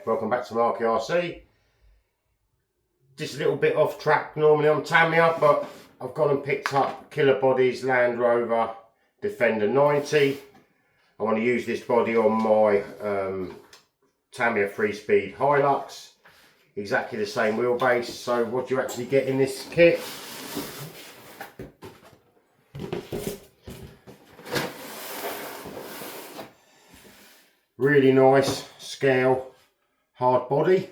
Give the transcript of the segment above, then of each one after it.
Welcome back to Marky RC. Just a little bit off track normally on Tamiya, but I've gone and picked up Killer Body's Land Rover Defender 90. I want to use this body on my Tamiya 3-speed Hilux. Exactly the same wheelbase. So what do you actually get in this kit? Really nice scale hard body,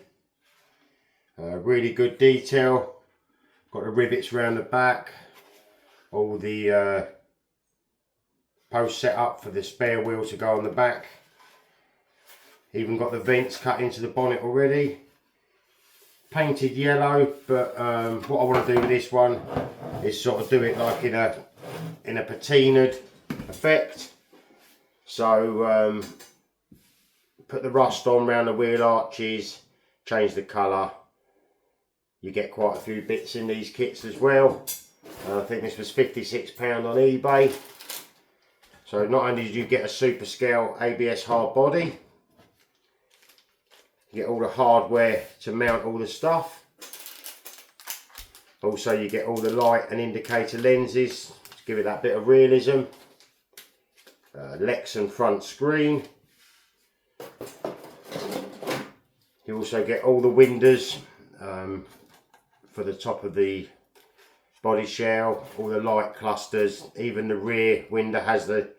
really good detail, got the rivets around the back, all the posts set up for the spare wheel to go on the back, even got the vents cut into the bonnet already, painted yellow, but what I want to do with this one is sort of do it like in a patinaed effect. So put the rust on around the wheel arches, change the colour. You get quite a few bits in these kits as well. I think this was £56 on eBay. So not only did you get a super scale ABS hard body, you get all the hardware to mount all the stuff. Also you get all the light and indicator lenses to give it that bit of realism. Lexan front screen. You also get all the windows for the top of the body shell, all the light clusters, even the rear window has the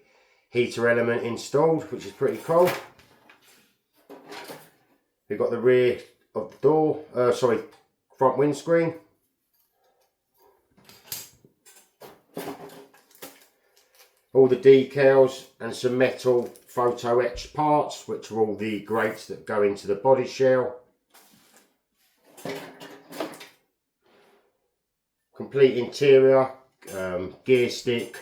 heater element installed, which is pretty cool. We've got the rear of the door, front windscreen. All the decals and some metal photo etched parts, which are all the grates that go into the body shell. Complete interior, gear sticks.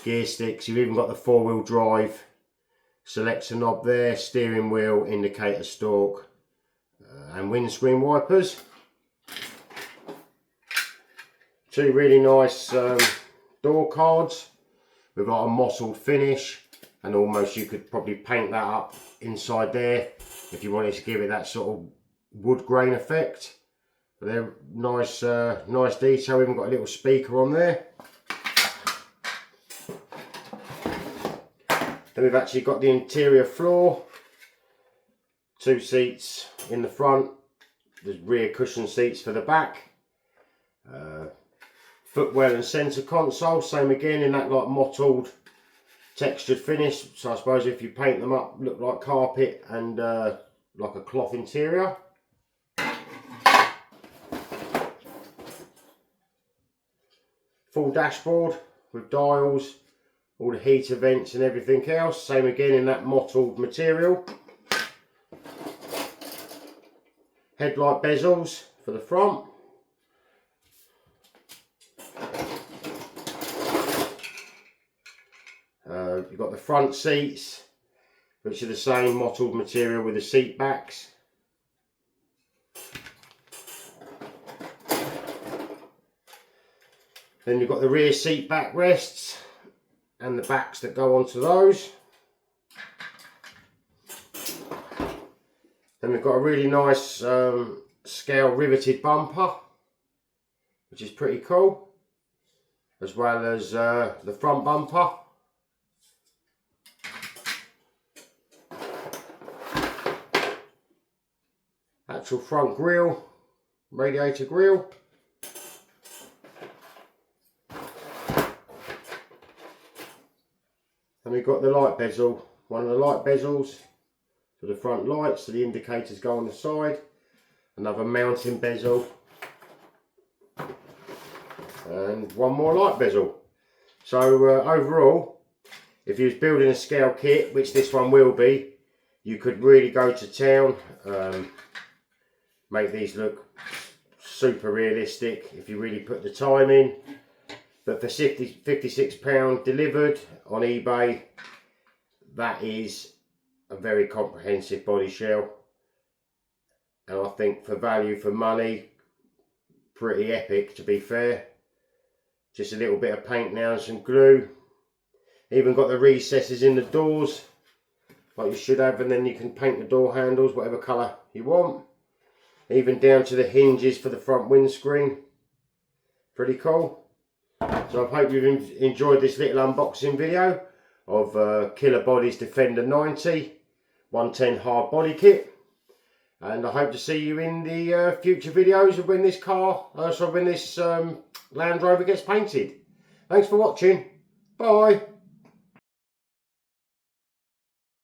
You've even got the 4-wheel drive selector knob there, steering wheel, indicator stalk, and windscreen wipers. Two really nice door cards. We've got a mottled finish, and almost you could probably paint that up inside there if you wanted to give it that sort of wood grain effect. But they're nice, nice detail. We've even got a little speaker on there. Then we've actually got the interior floor. 2 seats in the front. There's rear cushion seats for the back. Footwell and centre console, same again in that like mottled textured finish. So I suppose if you paint them up, look like carpet and like a cloth interior. Full dashboard with dials, all the heater vents and everything else. Same again in that mottled material. Headlight bezels for the front. You've got the front seats, which are the same mottled material with the seat backs. Then you've got the rear seat backrests and the backs that go onto those. Then we've got a really nice scale riveted bumper, which is pretty cool, as well as the front bumper. Actual front grille, radiator grille. And we've got the light bezel, one of the light bezels for the front lights, so the indicators go on the side. Another mounting bezel. And one more light bezel. So overall, if you was building a scale kit, which this one will be, you could really go to town. Make these look super realistic if you really put the time in. But for £56 delivered on eBay, that is a very comprehensive body shell. And I think for value for money, pretty epic to be fair. Just a little bit of paint now and some glue. Even got the recesses in the doors like you should have, and then you can paint the door handles whatever colour you want, even down to the hinges for the front windscreen. Pretty cool. So I hope you've enjoyed this little unboxing video of Killer Body's Defender 90 110 hard body kit, and I hope to see you in the future videos of when this when this Land Rover gets painted. Thanks for watching. Bye.